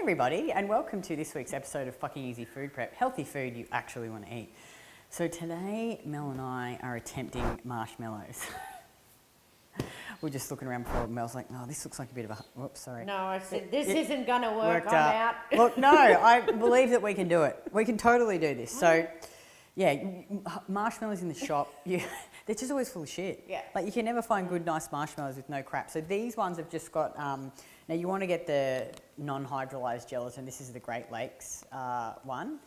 everybody, and welcome to this week's episode of Fucking Easy Food Prep, healthy food you actually want to eat. So today, Mel and I are attempting marshmallows. We're just looking around before Mel's like, no, this looks like a bit of a... Whoops, sorry. No, I said, this isn't going to work, I'm out. Look, no, I believe that we can do it. We can totally do this. So, yeah, marshmallows in the shop, they're just always full of shit. Yeah. Like, you can never find good, nice marshmallows with no crap. So these ones have just got... now, you want to get the non-hydrolyzed gelatin. This is the Great Lakes one.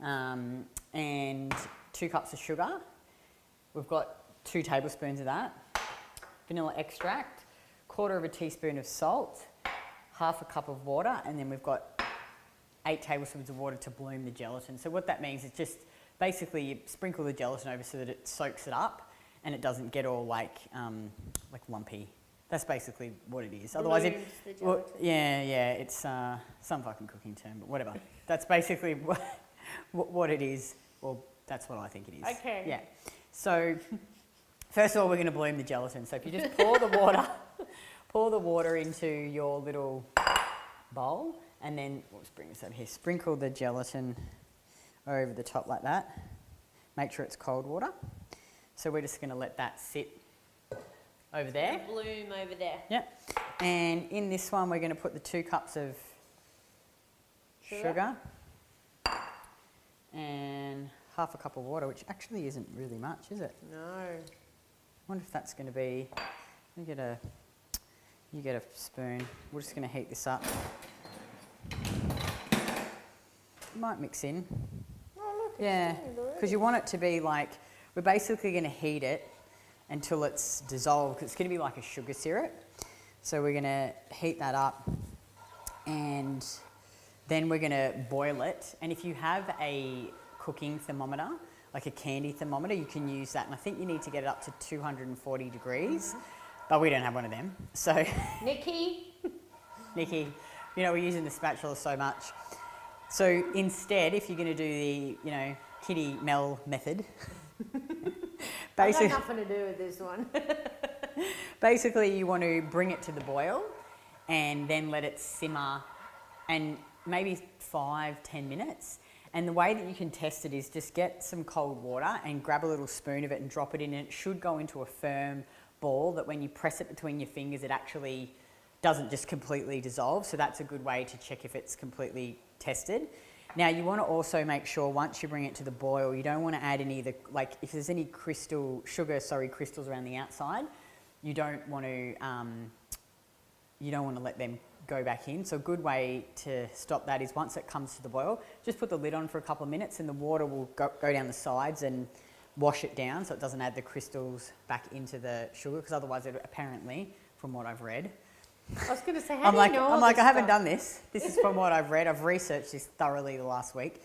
And 2 cups of sugar. We've got 2 tablespoons of that. Vanilla extract, 1/4 teaspoon of salt, 1/2 cup of water, and then we've got 8 tablespoons of water to bloom the gelatin. So what that means is just basically you sprinkle the gelatin over so that it soaks it up and it doesn't get all like lumpy. That's basically what it is. Otherwise, it's some fucking cooking term, but whatever. That's basically what it is. Well, that's what I think it is. Okay. Yeah. So first of all, we're going to bloom the gelatin. So if you just pour the water into your little bowl, and then let's bring this over here. Sprinkle the gelatin over the top like that. Make sure it's cold water. So we're just going to let that sit over there. Bloom over there. Yep. And in this one, we're going to put the 2 cups of sugar and 1/2 cup of water, which actually isn't really much, is it? No. I wonder if that's going to be... You get a spoon. We're just going to heat this up. Might mix in. Oh, look. Yeah, because you want it to be like... We're basically going to heat it until it's dissolved, because it's going to be like a sugar syrup. So we're going to heat that up, and then we're going to boil it. And if you have a cooking thermometer, like a candy thermometer, you can use that. And I think you need to get it up to 240 degrees, but we don't have one of them. So Nikki, you know, we're using the spatula so much. So instead, if you're going to do the, Kitty Mel method, I got nothing to do with this one. basically you want to bring it to the boil and then let it simmer and maybe 5-10 minutes. And the way that you can test it is just get some cold water and grab a little spoon of it and drop it in, and it should go into a firm ball that when you press it between your fingers, it actually doesn't just completely dissolve. So that's a good way to check if it's completely tested. Now, you want to also make sure once you bring it to the boil, you don't want to add any of the, like if there's any crystals around the outside, you don't want to let them go back in. So a good way to stop that is once it comes to the boil, just put the lid on for a couple of minutes and the water will go down the sides and wash it down so it doesn't add the crystals back into the sugar, because otherwise it apparently, from what I've read... I was going to say, I haven't done this. This is from what I've read. I've researched this thoroughly the last week,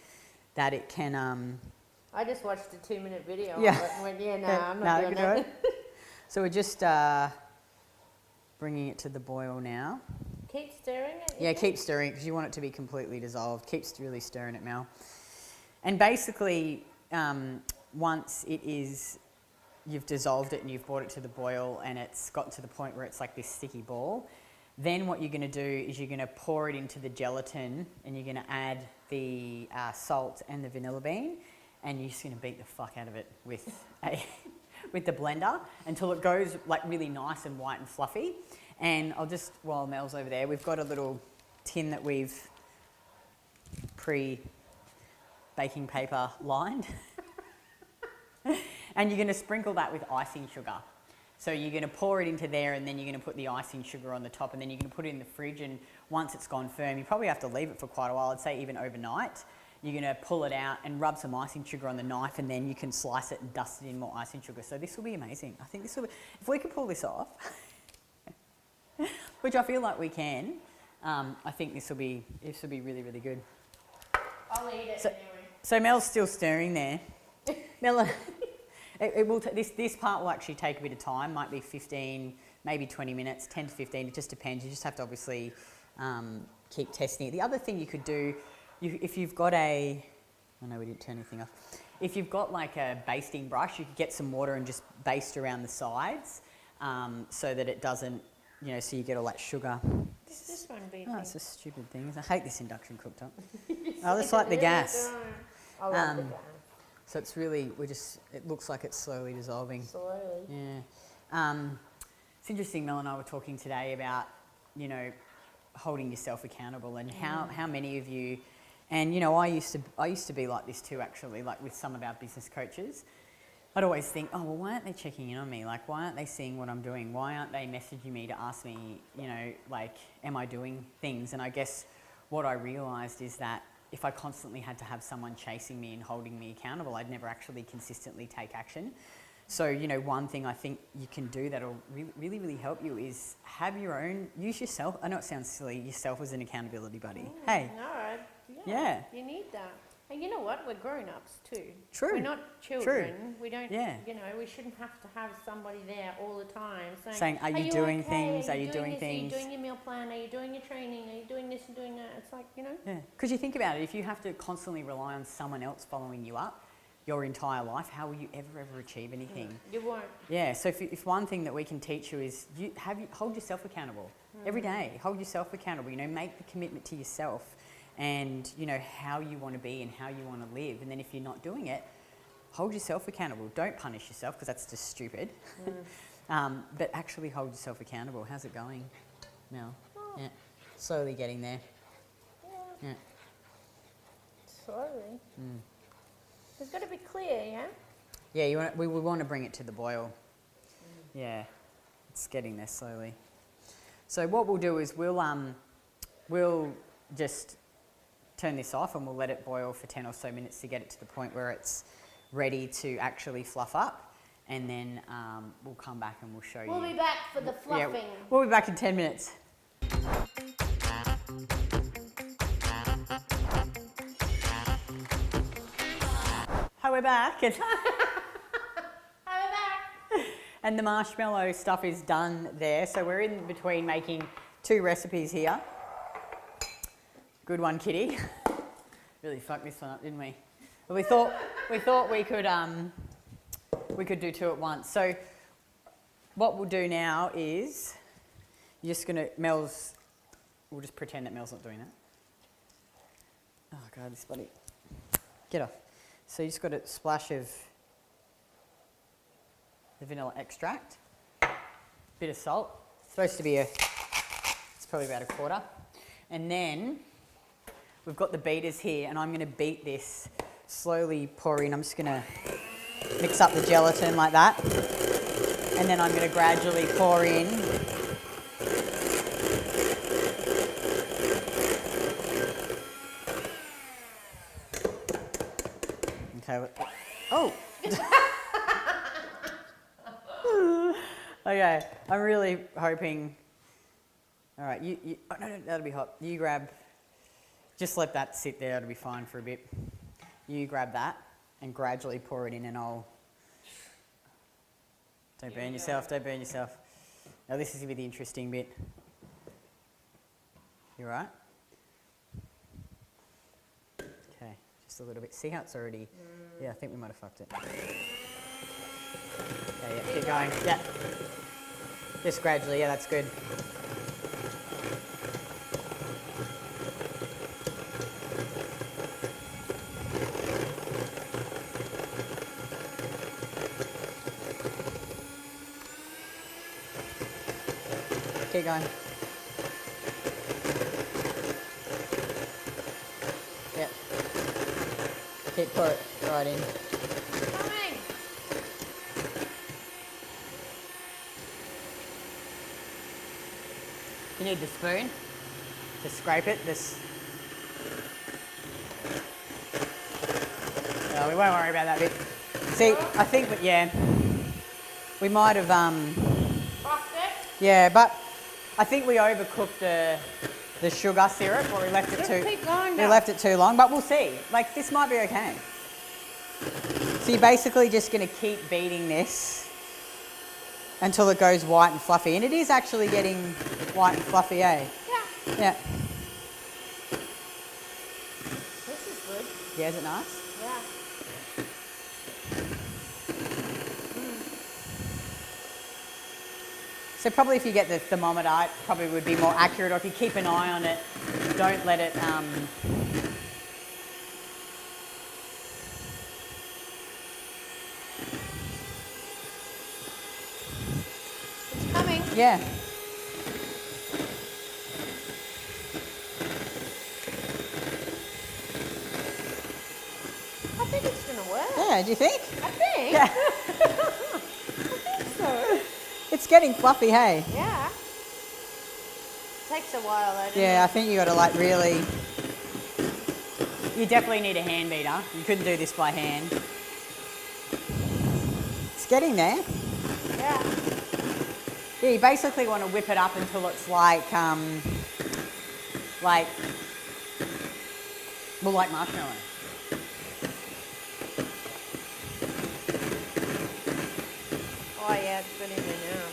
that it can... I just watched a 2-minute video yeah. of it and went, I'm not doing that. So we're just bringing it to the boil now. Keep stirring it? Yeah, keep stirring, because you want it to be completely dissolved. Keep really stirring it, Mel. And basically, once you've dissolved it and you've brought it to the boil and it's got to the point where it's like this sticky ball, then what you're going to do is you're going to pour it into the gelatin and you're going to add the salt and the vanilla bean, and you're just going to beat the fuck out of it with the blender until it goes like really nice and white and fluffy. And I'll just, while Mel's over there, we've got a little tin that we've pre-baking paper lined. And you're going to sprinkle that with icing sugar. So you're going to pour it into there, and then you're going to put the icing sugar on the top, and then you're going to put it in the fridge, and once it's gone firm, you probably have to leave it for quite a while, I'd say even overnight. You're going to pull it out and rub some icing sugar on the knife, and then you can slice it and dust it in more icing sugar. So this will be amazing. I think this will be, if we could pull this off, which I feel like we can, I think this will be really, really good. I'll eat it anyway. So Mel's still stirring there. Mel, this part will actually take a bit of time, might be 15, maybe 20 minutes, 10 to 15, it just depends. You just have to obviously keep testing it. The other thing you could do, if you've got I know we didn't turn anything off. If you've got like a basting brush, you could get some water and just baste around the sides so that it doesn't, so you get all that sugar This one be. Oh, it's a stupid thing. I hate this induction cooktop. I just like the gas. I love the gas. So it's really, it looks like it's slowly dissolving. Slowly. Yeah. It's interesting, Mel and I were talking today about, you know, holding yourself accountable and how many of you, and you know, I used to be like this too, actually, like with some of our business coaches. I'd always think, oh, well, why aren't they checking in on me? Like, why aren't they seeing what I'm doing? Why aren't they messaging me to ask me, you know, like, am I doing things? And I guess what I realised is that if I constantly had to have someone chasing me and holding me accountable, I'd never actually consistently take action. So, you know, one thing I think you can do that'll really, really help you is have your own, use yourself. I know it sounds silly, yourself as an accountability buddy. Hey. No, Yeah. You need that. And you know what? We're grown-ups too. True. We're not children. True. We don't, Yeah. you know, we shouldn't have to have somebody there all the time saying are you doing okay? things? Are you doing this? things? Are you doing your meal plan? Are you doing your training? Are you doing this and doing that? It's like, you know. Yeah. Because you think about it, if you have to constantly rely on someone else following you up your entire life, how will you ever achieve anything? You won't. Yeah, so if one thing that we can teach you is hold yourself accountable every day. Hold yourself accountable. You know, make the commitment to yourself and, you know, how you want to be and how you want to live. And then if you're not doing it, hold yourself accountable. Don't punish yourself because that's just stupid. But actually hold yourself accountable. How's it going, Mel? Oh. Yeah, slowly getting there. Yeah. Yeah. Slowly. It's got to be clear, yeah? Yeah, we want to bring it to the boil. Yeah, it's getting there slowly. So what we'll do is we'll just turn this off and we'll let it boil for 10 or so minutes to get it to the point where it's ready to actually fluff up, and then we'll come back and we'll show you. We'll be back for the fluffing. Yeah, we'll be back in 10 minutes. Hi, we're back. And the marshmallow stuff is done there. So we're in between making 2 recipes here. Good one, Kitty. Really fucked this one up, didn't we? But we thought we could do 2 at once. So what we'll do now is we'll just pretend that Mel's not doing that. Oh God, this bloody, get off. So you just got a splash of the vanilla extract, bit of salt. It's supposed to be it's probably about 1/4. And then we've got the beaters here, and I'm going to beat this, slowly pour in. I'm just going to mix up the gelatin like that, and then I'm going to gradually pour in okay. Oh. Okay, I'm really hoping. All right, oh, no, that'll be hot. You grab, just let that sit there, it'll be fine for a bit. You grab that and gradually pour it in, and don't burn yourself. Now this is gonna be the interesting bit. You all right? Okay, just a little bit. See how it's already, yeah, I think we might have fucked it. Okay, yeah, keep going, yeah. Just gradually, yeah, that's good. Keep going. Yep. Pour it right in. Coming. You need the spoon to scrape it. No, we won't worry about that bit. See, I think that, yeah, we might have, yeah, but I think we overcooked the sugar syrup, or we left it too long, but we'll see. Like, this might be okay. So you're basically just going to keep beating this until it goes white and fluffy. And it is actually getting white and fluffy, eh? Yeah. Yeah. This is good. Yeah, is it nice? Yeah. So probably if you get the thermometer, it probably would be more accurate, or if you keep an eye on it, don't let it... It's coming. Yeah. I think it's going to work. Yeah, do you think? I think. Yeah. I think so. It's getting fluffy, hey? Yeah. Takes a while though, doesn't Yeah, I it? think you got to like really... You definitely need a hand beater. You couldn't do this by hand. It's getting there. Yeah. Yeah, you basically want to whip it up until it's like marshmallow. Oh yeah, it's good in there now.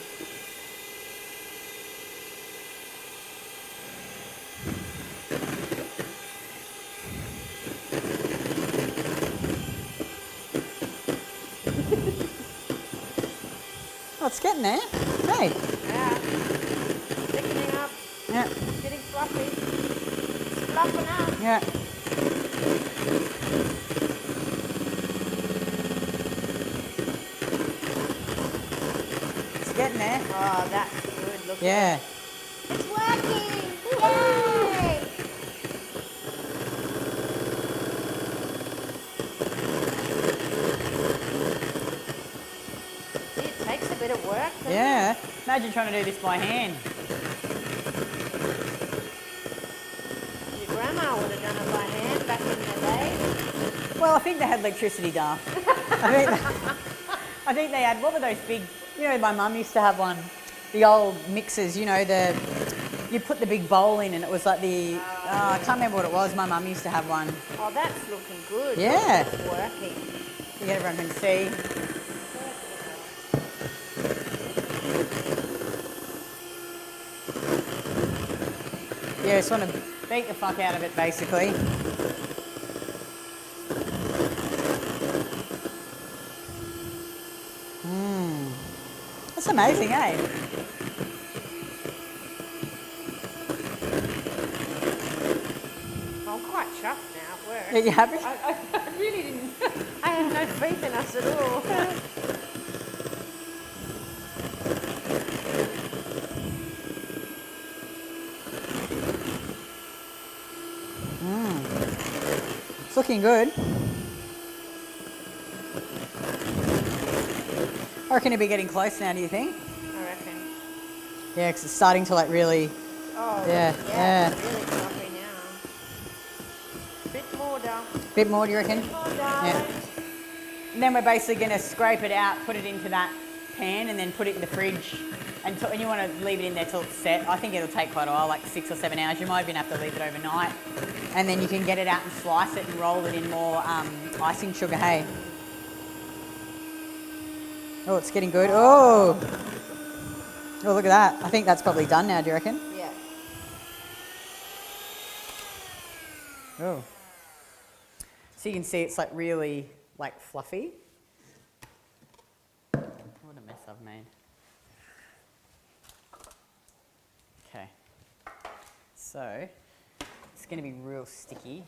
Oh, it's getting there. Hey. Yeah. Thickening up. Yeah. Getting fluffy. It's fluffing up. Yeah. It's getting there. Oh, that's good. Look Yeah. at it. It's working. Yay! See, it takes a bit of work. doesn't it? Yeah. Imagine trying to do this by hand. Your grandma would have done it by hand back in the day. Well, I think they had electricity, Dar. I think they had, what were those big, you know, my mum used to have one, the old mixers, you know, you put the big bowl in and it was like the, I can't remember what it was, my mum used to have one. Oh, that's looking good. Yeah. It's working. You get everyone can see. Yeah, just want to beat the fuck out of it, basically. That's amazing, eh? I'm quite chuffed now. It worked. Are you happy? I really didn't. I had no faith in us at all. It's looking good. I reckon it'll be getting close now, do you think? I reckon. Yeah, because it's starting to like really... Oh, Yeah, yeah. It's really fluffy now. Bit more, darling. Bit more, do you reckon? Bit more, darling. Yeah. And then we're basically going to scrape it out, put it into that pan and then put it in the fridge. And you want to leave it in there till it's set. I think it'll take quite a while, like 6 or 7 hours. You might even have to leave it overnight. And then you can get it out and slice it and roll it in more icing sugar, hey? Oh, it's getting good. Oh! Oh, look at that. I think that's probably done now, do you reckon? Yeah. Oh. So you can see it's like really like fluffy. What a mess I've made. Okay. So it's going to be real sticky.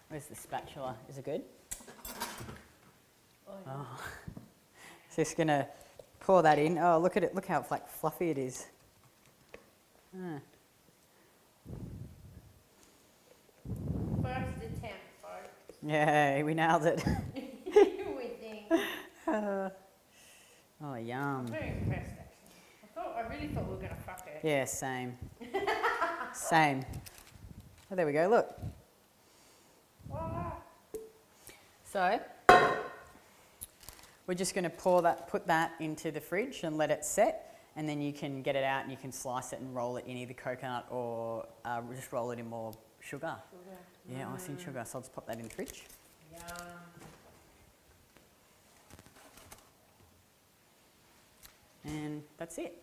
Where's the spatula? Is it good? Oh. So just going to pour that in. Oh, look at it. Look how like fluffy it is. First attempt, folks. Yay, we nailed it. We think. Oh, yum. Very impressed, actually. I really thought we were going to fuck it. Yeah, same. Same. Oh, there we go, look. Voila. So, we're just going to put that into the fridge and let it set, and then you can get it out and you can slice it and roll it in either coconut or just roll it in more sugar. Yeah, icing sugar. So I'll just pop that in the fridge. Yum. And that's it.